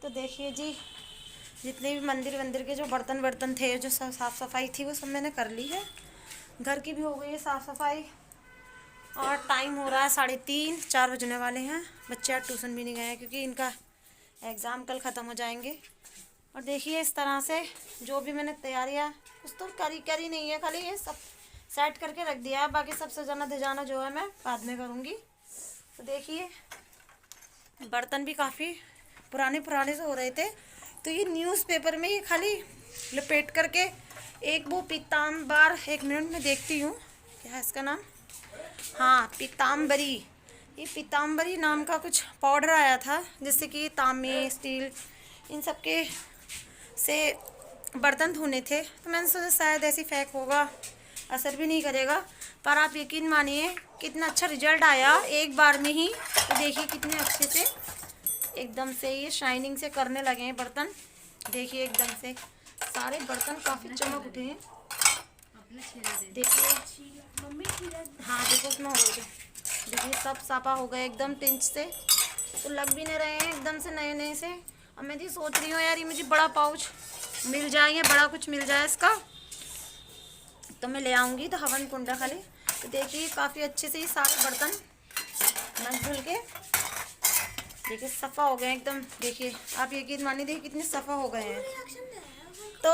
तो देखिए जी, जितने भी मंदिर के जो बर्तन थे, जो साफ़ सफाई थी, वो सब मैंने कर ली है। घर की भी हो गई है साफ़ सफाई। और टाइम हो रहा है 3:30, 4 बजने वाले हैं। बच्चे आज ट्यूशन भी नहीं गए हैं क्योंकि इनका एग्ज़ाम कल ख़त्म हो जाएंगे। और देखिए इस तरह से जो भी मैंने तैयारियाँ कुछ तो करी नहीं है, खाली ये सब सेट करके रख दिया है। बाकी सब सजाना धिजाना जो है मैं बाद में करूँगी। तो देखिए बर्तन भी काफ़ी पुराने से हो रहे थे, तो ये न्यूज़पेपर में ये खाली लपेट करके एक वो पीताम्बर, 1 मिनट में देखती हूँ क्या है इसका नाम, हाँ पीताम्बरी। ये पीताम्बरी नाम का कुछ पाउडर आया था, जिससे कि तांबे, स्टील, इन सब के से बर्तन धोने थे। तो मैंने सोचा शायद ऐसी फेक होगा, असर भी नहीं करेगा। पर आप यकीन मानिए कितना अच्छा रिजल्ट आया एक बार में ही। तो देखिए कितने अच्छे से एकदम से ये शाइनिंग से करने लगे हैं बर्तन। देखिए एकदम से सारे बर्तन काफ़ी चमक उठे हैं। देखिए हाँ देखो उसमें हो गए, देखिए सब साफा हो गए एकदम टिंच से, तो लग भी नहीं रहे हैं एकदम से नए से। अब मैं भी सोच रही हूँ यार, ये मुझे बड़ा पाउच मिल जाए या बड़ा कुछ मिल जाए इसका, तो मैं ले आऊँगी। तो हवन कुंडा खाली। तो देखिए काफ़ी अच्छे से ये सारे बर्तन मैं धुल के देखिए सफ़ा हो गए एकदम। देखिए आप यकीन मानिए, देखिए कितने सफ़ा हो गए हैं। तो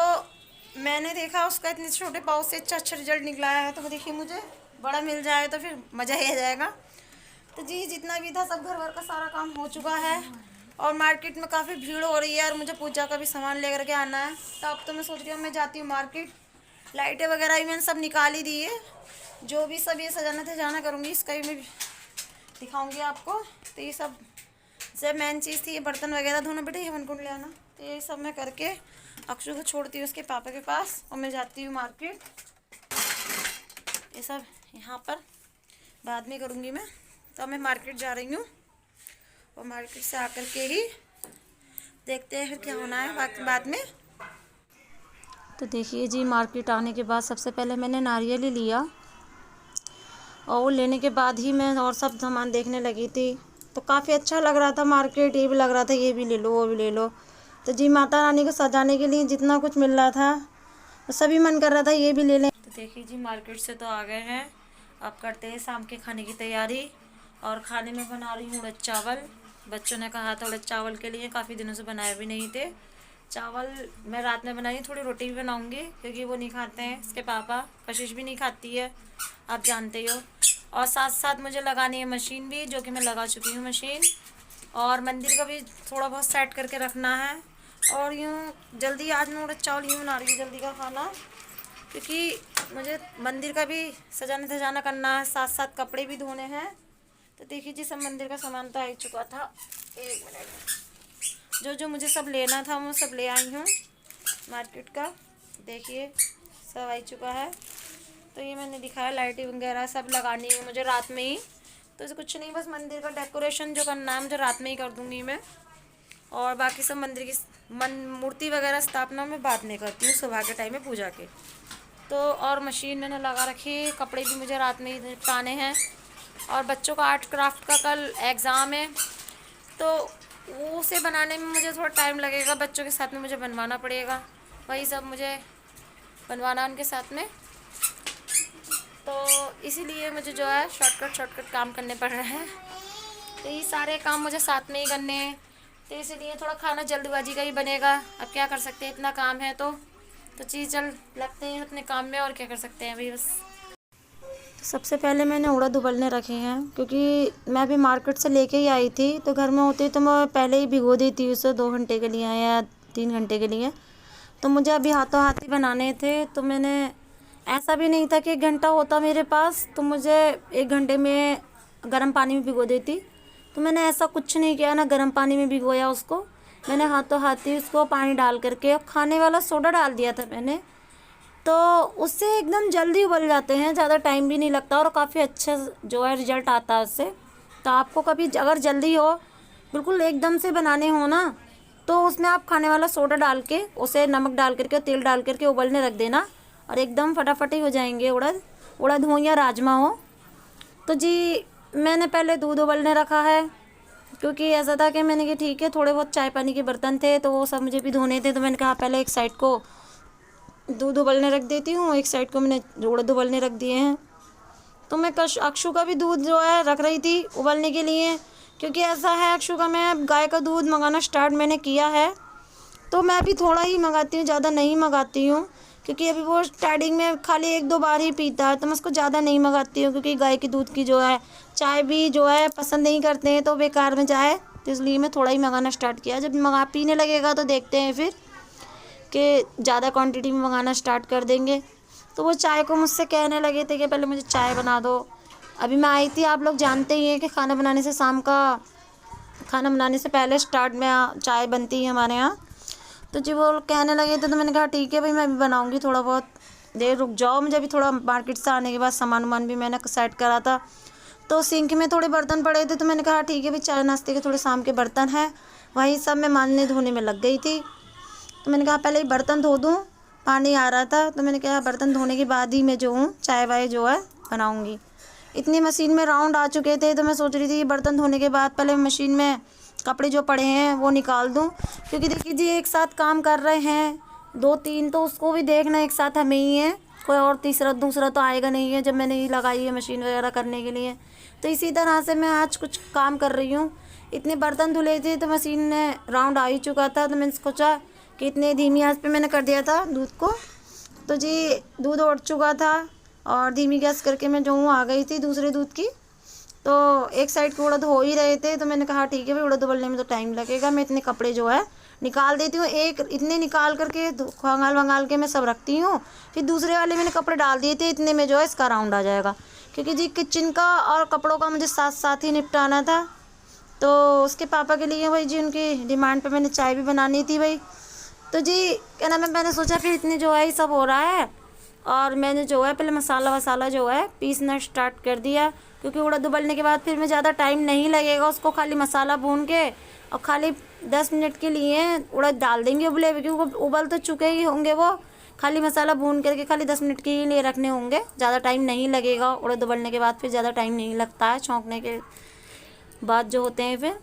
मैंने देखा उसका इतने छोटे पाउच से अच्छा रिजल्ट निकला है, तो देखिए मुझे बड़ा मिल जाए तो फिर मज़ा ही आ जाएगा। तो जी जितना भी था सब घर का सारा काम हो चुका है। और मार्केट में काफ़ी भीड़ हो रही है और मुझे पूजा का भी सामान लेकर के आना है। तो अब तो मैं सोच रही हूँ मैं जाती हूँ मार्केट। लाइटें वगैरह भी मैंने सब निकाल ही दी है। जो भी सब ये सजाना धिजाना करूँगी इसका भी मैं दिखाऊँगी आपको। तो ये सब मेन चीज़ थी, ये बर्तन वगैरह धोना। बेटे हवन कुंड ले आना। तो ये सब मैं करके अक्षु को छोड़ती हूँ उसके पापा के पास और मैं जाती हूँ मार्केट। ये सब यहाँ पर बाद में करूँगी मैं। तो मैं मार्केट जा रही हूँ और मार्केट से आकर के ही देखते हैं फिर क्या होना है बाद में। तो देखिए जी मार्केट आने के बाद सबसे पहले मैंने नारियल ही लिया, और वो लेने के बाद ही मैं और सब सामान देखने लगी थी। तो काफ़ी अच्छा लग रहा था मार्केट, ये भी लग रहा था ये भी ले लो वो भी ले लो। तो जी माता रानी को सजाने के लिए जितना कुछ मिल रहा था तो सभी मन कर रहा था ये भी ले लें। तो देखिए जी मार्केट से तो आ गए हैं, अब करते हैं शाम के खाने की तैयारी। और खाने में बना रही हूँ उड़द चावल। बच्चों ने कहा था उड़द चावल के लिए, काफ़ी दिनों से बनाए भी नहीं थे। चावल मैं रात में बनाई, थोड़ी रोटी भी बनाऊँगी क्योंकि वो नहीं खाते हैं। इसके पापा, कशिश भी नहीं खाती है, आप जानते ही हो। और साथ साथ मुझे लगानी है मशीन भी, जो कि मैं लगा चुकी हूँ मशीन। और मंदिर का भी थोड़ा बहुत सेट करके रखना है। और यूँ जल्दी आज मैं उड़द चावल यूँ बना रही हूँ जल्दी का खाना, क्योंकि मुझे मंदिर का भी सजाना धजाना करना है, साथ साथ कपड़े भी धोने हैं। तो देखिए जी सब मंदिर का सामान तो आ ही चुका था। 1 मिनट, जो जो मुझे सब लेना था मैं सब ले आई हूँ मार्केट का। देखिए सब आ ही चुका है। तो ये मैंने दिखाया, लाइटें वगैरह सब लगानी है मुझे रात में ही। तो कुछ नहीं, बस मंदिर का डेकोरेशन जो करना है मुझे रात में ही कर दूँगी मैं। और बाकी सब मंदिर की मूर्ति वगैरह स्थापना मैं बाद में करती हूँ, सुबह के टाइम में पूजा के। तो और मशीन मैंने लगा रखी है, कपड़े भी मुझे रात में ही निपटाने हैं। और बच्चों का आर्ट क्राफ्ट का कल एग्ज़ाम है, तो वो उसे बनाने में मुझे थोड़ा टाइम लगेगा। बच्चों के साथ में मुझे बनवाना पड़ेगा, वही सब मुझे बनवाना उनके साथ में। तो इसीलिए मुझे जो है शॉर्टकट काम करने पड़ रहे हैं। तो ये सारे काम मुझे साथ में ही करने हैं, तो इसीलिए थोड़ा खाना जल्दबाजी का ही बनेगा। अब क्या कर सकते हैं, इतना काम है तो चीज़ चल लगते हैं अपने काम में, और क्या कर सकते हैं भाई बस। तो सबसे पहले मैंने उड़द उबलने रखे हैं, क्योंकि मैं भी मार्केट से लेके ही आई थी। तो घर में होती तो मैं पहले ही भिगो देती हूँ उसे 2 घंटे के लिए या 3 घंटे के लिए। तो मुझे अभी हाथों हाथ ही बनाने थे, तो मैंने ऐसा भी नहीं था कि 1 घंटा होता मेरे पास तो मुझे 1 घंटे में गर्म पानी में भिगो देती। तो मैंने ऐसा कुछ नहीं किया, ना गर्म पानी में भिगोया उसको, मैंने हाथों हाथ ही उसको पानी डाल करके खाने वाला सोडा डाल दिया था मैंने। तो उससे एकदम जल्दी उबल जाते हैं, ज़्यादा टाइम भी नहीं लगता और काफ़ी अच्छा जो है रिजल्ट आता है उससे। तो आपको कभी अगर जल्दी हो, बिल्कुल एकदम से बनाने हो ना, तो उसमें आप खाने वाला सोडा डाल के उसे नमक डाल करके तेल डाल करके उबलने रख देना, और एकदम फटाफट ही हो जाएंगे। उड़द हो या राजमा हो। तो जी मैंने पहले दूध उबलने रखा है, क्योंकि ऐसा था कि मैंने कहा ठीक है, थोड़े बहुत चाय पानी के बर्तन थे तो वो सब मुझे भी धोने थे। तो मैंने कहा पहले एक साइड को दूध उबलने रख देती हूँ, एक साइड को मैंने उड़द उबलने रख दिए हैं। तो मैं अक्षु का भी दूध जो है रख रही थी उबलने के लिए, क्योंकि ऐसा है अक्षु का मैं गाय का दूध मंगाना स्टार्ट मैंने किया है। तो मैं भी थोड़ा ही मंगाती हूँ, ज़्यादा नहीं मंगाती हूँ, क्योंकि अभी वो स्टार्टिंग में खाली 1-2 बार ही पीता है। तो मैं उसको ज़्यादा नहीं मंगाती हूँ, क्योंकि गाय के दूध की जो है चाय भी जो है पसंद नहीं करते हैं तो बेकार में जाए। तो इसलिए मैं थोड़ा ही मंगाना स्टार्ट किया। जब पीने लगेगा तो देखते हैं फिर कि ज़्यादा क्वांटिटी में मंगाना स्टार्ट कर देंगे। तो वो चाय को मुझसे कहने लगे थे कि पहले मुझे चाय बना दो। अभी मैं आई थी, आप लोग जानते ही हैं कि खाना बनाने से खाना बनाने से पहले स्टार्ट में चाय बनती है हमारे यहाँ। तो जी वो कहने लगे थे तो मैंने कहा ठीक है भाई, मैं भी बनाऊँगी, थोड़ा बहुत देर रुक जाओ। मुझे भी थोड़ा मार्केट से आने के बाद सामान वामान भी मैंने सेट करा था, तो सिंक में थोड़े बर्तन पड़े थे। तो मैंने कहा ठीक है भाई, चाय नाश्ते के थोड़े शाम के बर्तन हैं, वही सब मैं मांजने धोने में लग गई थी। तो मैंने कहा पहले ही बर्तन धो दूँ, पानी आ रहा था। तो मैंने कहा बर्तन धोने के बाद ही मैं जो हूँ चाय वाय जो है बनाऊँगी। इतनी मशीन में राउंड आ चुके थे तो मैं सोच रही थी बर्तन धोने के बाद पहले मशीन में कपड़े जो पड़े हैं वो निकाल दूँ, क्योंकि देखिए जी एक साथ काम कर रहे हैं 2-3, तो उसको भी देखना एक साथ हमें ही है, कोई और तीसरा दूसरा तो आएगा नहीं है जब मैंने ही लगाई है मशीन वगैरह करने के लिए। तो इसी तरह से मैं आज कुछ काम कर रही हूँ। इतने बर्तन धुले थे तो मशीन ने राउंड आ ही चुका था। तो मैंने सोचा कि इतने धीमी आंच पे मैंने कर दिया था दूध को, तो जी दूध उड़ चुका था और धीमी गैस करके मैं जो हूँ आ गई थी दूसरे दूध की। तो एक साइड के उड़द हो ही रहे थे तो मैंने कहा ठीक है भाई, उड़द उबलने में तो टाइम लगेगा, मैं इतने कपड़े जो है निकाल देती हूँ। एक इतने निकाल करके खंगाल वंगाल के मैं सब रखती हूँ, फिर दूसरे वाले मैंने कपड़े डाल दिए थे, इतने में जो है इसका राउंड आ जाएगा। क्योंकि जी किचन का और कपड़ों का मुझे साथ साथ ही निपटाना था। तो उसके पापा के लिए भाई जी उनकी डिमांड पे मैंने चाय भी बनानी थी भाई। तो जी क्या नाम है, मैंने सोचा फिर इतने जो है ये सब हो रहा है और मैंने जो है पहले मसाला वसाला जो है पीसना स्टार्ट कर दिया, क्योंकि उड़द उबलने के बाद फिर में ज़्यादा टाइम नहीं लगेगा। उसको खाली मसाला भून के और खाली 10 मिनट के लिए उड़द डाल देंगे उबले हुए, क्योंकि उबल तो चुके ही होंगे वो, खाली मसाला भून करके खाली 10 मिनट के लिए रखने होंगे, ज़्यादा टाइम नहीं लगेगा। उड़द उबलने के बाद फिर ज़्यादा टाइम नहीं लगता है, छौंकने के बाद जो होते हैं फिर।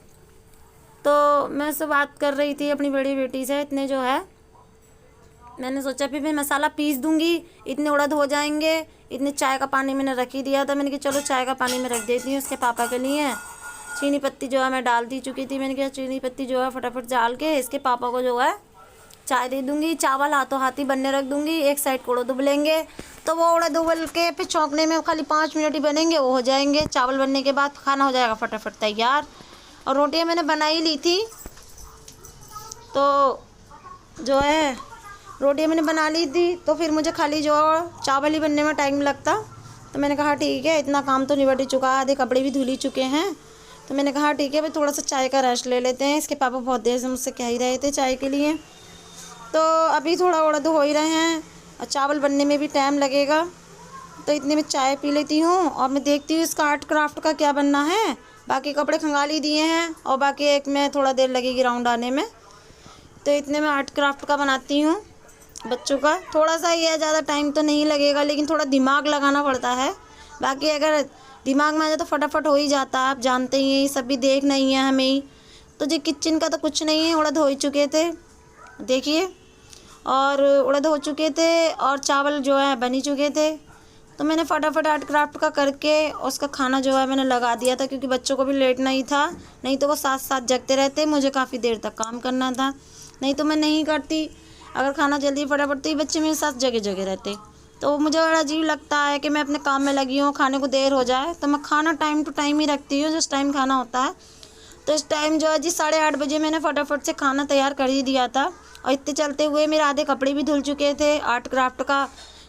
तो मैं उससे बात कर रही थी अपनी बड़ी बेटी से, इतने जो है मैंने सोचा फिर मैं मसाला पीस दूंगी, इतने उड़द हो जाएंगे। इतने चाय का पानी मैंने रख ही दिया था, मैंने कहा चलो चाय का पानी में रख देती हूँ उसके पापा के लिए। चीनी पत्ती जो है मैं डाल दी चुकी थी, मैंने कहा चीनी पत्ती जो है फटाफट डाल के इसके पापा को जो है चाय दे दूँगी। चावल हाथों हाथ ही बनने रख दूँगी, एक साइड को उड़द उबलेंगे तो वो उड़द उबल के फिर छौंकने में खाली 5 मिनट ही बनेंगे, वो हो जाएंगे। चावल बनने के बाद खाना हो जाएगा फटाफट तैयार। और रोटियाँ मैंने बना ही ली थी, तो जो है रोटियाँ मैंने बना ली थी, तो फिर मुझे खाली जो चावल ही बनने में टाइम लगता। तो मैंने कहा ठीक है, इतना काम तो निबट ही चुका है, आधे कपड़े भी धुल ही चुके हैं। तो मैंने कहा ठीक है भाई, थोड़ा सा चाय का रेस्ट ले लेते हैं। इसके पापा बहुत देर से मुझसे कह ही रहे थे चाय के लिए। तो अभी थोड़ा उड़द हो ही रहे हैं और चावल बनने में भी टाइम लगेगा, तो इतने में चाय पी लेती हूँ और मैं देखती हूँ इसका आर्ट क्राफ्ट का क्या बनना है। बाकी कपड़े खंगाल ही दिए हैं और बाकी एक में थोड़ा देर लगेगी राउंड आने में, तो इतने में आर्ट क्राफ्ट का बनाती हूँ बच्चों का। थोड़ा सा ही है, ज़्यादा टाइम तो नहीं लगेगा, लेकिन थोड़ा दिमाग लगाना पड़ता है। बाकी अगर दिमाग में आ जाए तो फटाफट हो ही जाता है, आप जानते ही हैं, ये सब भी देखना ही है हमें ही। तो जी किचन का तो कुछ नहीं है, उड़द हो ही चुके थे देखिए, और उड़द हो चुके थे और चावल जो है बन ही चुके थे। तो मैंने फटाफट आर्ट क्राफ्ट का करके उसका खाना जो है मैंने लगा दिया था, क्योंकि बच्चों को भी लेट नहीं था, नहीं तो वो साथ साथ जगते रहते, मुझे काफ़ी देर तक काम करना था, नहीं तो मैं नहीं करती। अगर खाना जल्दी फटाफट तो ही बच्चे मेरे साथ जगह जगह रहते। तो मुझे बड़ा अजीब लगता है कि मैं अपने काम में लगी हूँ, खाने को देर हो जाए तो मैं खाना टाइम टू टाइम ही रखती हूँ, जिस टाइम खाना होता है। तो इस टाइम जो है जी 8:30 बजे मैंने फटाफट से खाना तैयार कर ही दिया था। और इतने चलते हुए मेरे आधे कपड़े भी धुल चुके थे। आर्ट क्राफ्ट का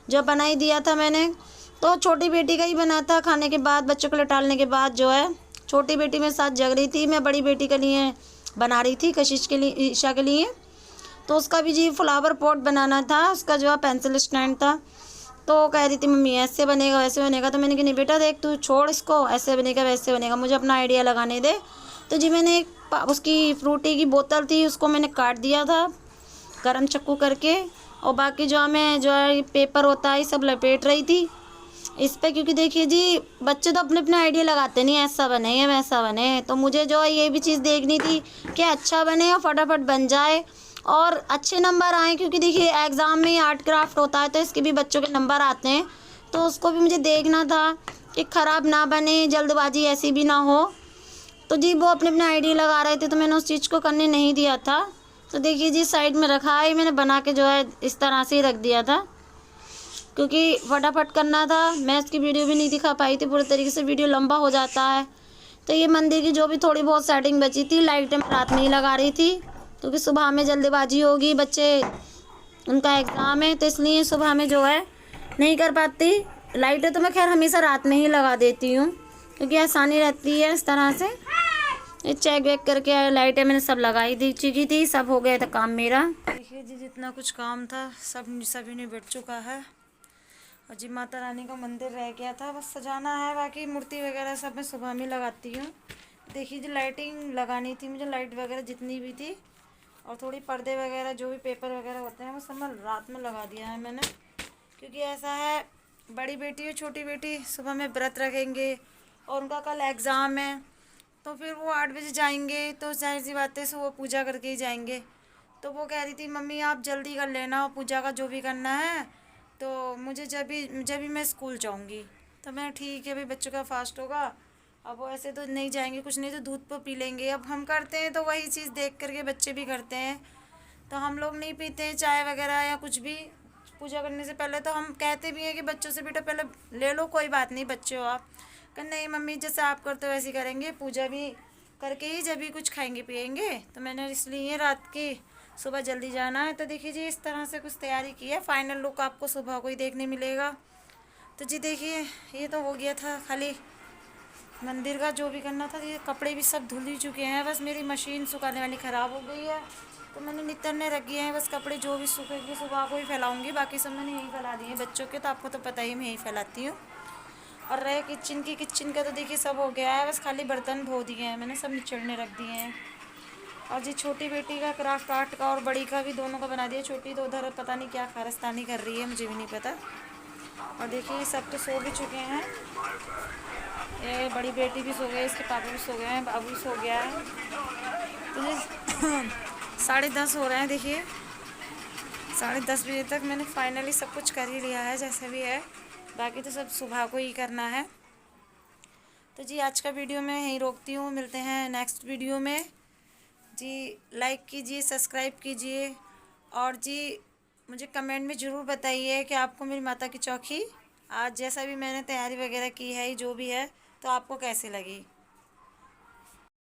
जो बना ही दिया था मैंने, तो छोटी बेटी का ही बना था। खाने के बाद बच्चों को लटालने के बाद जो है छोटी बेटी मेरे साथ जग रही थी, मैं बड़ी बेटी के लिए बना रही थी, कशिश के लिए, ईशा के लिए। तो उसका भी जी फ्लावर पॉट बनाना था, उसका जो है पेंसिल स्टैंड था। तो कह रही थी मम्मी ऐसे बनेगा वैसे बनेगा, तो मैंने कहा नहीं बेटा देख तू छोड़ इसको, ऐसे बनेगा वैसे बनेगा, मुझे अपना आइडिया लगाने दे। तो जी मैंने एक उसकी फ्रूटी की बोतल थी, उसको मैंने काट दिया था गरम चाकू करके, और बाकी जो हमें जो है पेपर होता है सब लपेट रही थी। इस पे, क्योंकि देखिए जी बच्चे तो अपने अपने आइडिया लगाते नहीं, ऐसा बने या वैसा बने। तो मुझे जो है ये भी चीज़ देखनी थी कि अच्छा बने और फटाफट बन जाए और अच्छे नंबर आए, क्योंकि देखिए एग्ज़ाम में आर्ट क्राफ्ट होता है तो इसके भी बच्चों के नंबर आते हैं। तो उसको भी मुझे देखना था कि ख़राब ना बने, जल्दबाजी ऐसी भी ना हो। तो जी वो अपने अपने आइडिया लगा रहे थे तो मैंने उस चीज़ को करने नहीं दिया था। तो देखिए जी साइड में रखा है, मैंने बना के जो है इस तरह से ही रख दिया था, क्योंकि फटाफट करना था। मैं इसकी वीडियो भी नहीं दिखा पाई थी पूरे तरीके से, वीडियो लंबा हो जाता है। तो ये मंदिर की जो भी थोड़ी बहुत सेटिंग बची थी, लाइटें मैं रात में ही लगा रही थी, क्योंकि सुबह में जल्दबाजी होगी, बच्चे उनका एग्ज़ाम है, तो इसलिए सुबह में जो है नहीं कर पाती। लाइटें तो मैं खैर हमेशा रात में ही लगा देती हूँ, क्योंकि आसानी रहती है इस तरह से। ये चेक वेक करके लाइटें मैंने सब लगाई दी चुकी थी, सब हो गया था काम मेरा। देखिए जी जितना कुछ काम था सभी ने बैठ चुका है। और जी माता रानी का मंदिर रह गया था बस सजाना है, बाकी मूर्ति वगैरह सब मैं सुबह में लगाती हूँ। देखिए जी लाइटिंग लगानी थी मुझे, लाइट वगैरह जितनी भी थी, और थोड़ी पर्दे वगैरह जो भी पेपर वगैरह होते हैं वो सब मैं रात में लगा दिया है मैंने, क्योंकि ऐसा है बड़ी बेटी और छोटी बेटी सुबह में व्रत रखेंगे और उनका कल एग्ज़ाम है, तो फिर वो 8 बजे जाएंगे, तो जाहिर सी बात है सो वो पूजा करके ही जाएंगे। तो वो कह रही थी मम्मी आप जल्दी कर लेना पूजा का जो भी करना है, तो मुझे जब भी मैं स्कूल जाऊंगी। तो मैं ठीक है भाई बच्चों का फास्ट होगा, अब वो ऐसे तो नहीं जाएंगे, कुछ नहीं तो दूध पर पी लेंगे। अब हम करते हैं तो वही चीज़ देख करके बच्चे भी करते हैं, तो हम लोग नहीं पीते हैं चाय वगैरह या कुछ भी पूजा करने से पहले। तो हम कहते भी हैं कि बच्चों से बेटा पहले ले लो, कोई बात नहीं बच्चे हो आप। कह नहीं मम्मी जैसे आप करते हो वैसे ही करेंगे, पूजा भी करके ही जब भी कुछ खाएंगे पिएंगे। तो मैंने इसलिए रात की सुबह जल्दी जाना है। तो देखिए जी इस तरह से कुछ तैयारी की है, फाइनल लुक आपको सुबह को ही देखने मिलेगा। तो जी देखिए ये तो हो गया था, खाली मंदिर का जो भी करना था। ये कपड़े भी सब धुल ही चुके हैं, बस मेरी मशीन सुखाने वाली ख़राब हो गई है, तो मैंने नितरने रख दिए हैं। बस कपड़े जो भी सूखेंगे सुबह को ही फैलाऊंगी, बाकी सब मैंने यहीं फैला दिए हैं बच्चों के, तो आपको तो पता ही मैं यहीं फैलाती हूँ। और रहे किचन का तो देखिए सब हो गया है, बस खाली बर्तन धो दिए हैं मैंने, सब निचड़ने रख दिए हैं। और जी छोटी बेटी का क्राफ्ट आर्ट का और बड़ी का भी दोनों का बना दिया। छोटी तो उधर पता नहीं क्या खारस्तानी कर रही है, मुझे भी नहीं पता। और देखिए सब तो सो भी चुके हैं, ये बड़ी बेटी भी सो गई, इसके पापा भी सो गए हैं, बाबू भी सो गया है। तो ये 10:30 हो रहे हैं। देखिए 10:30 बजे तक मैंने फाइनली सब कुछ कर ही लिया है जैसे भी है, बाकी तो सब सुबह को ही करना है। तो जी आज का वीडियो मैं यहीं रोकती हूँ, मिलते हैं नेक्स्ट वीडियो में। जी लाइक कीजिए, सब्सक्राइब कीजिए, और जी मुझे कमेंट में ज़रूर बताइए कि आपको मेरी माता की चौकी आज जैसा भी मैंने तैयारी वगैरह की है जो भी है तो आपको कैसी लगी।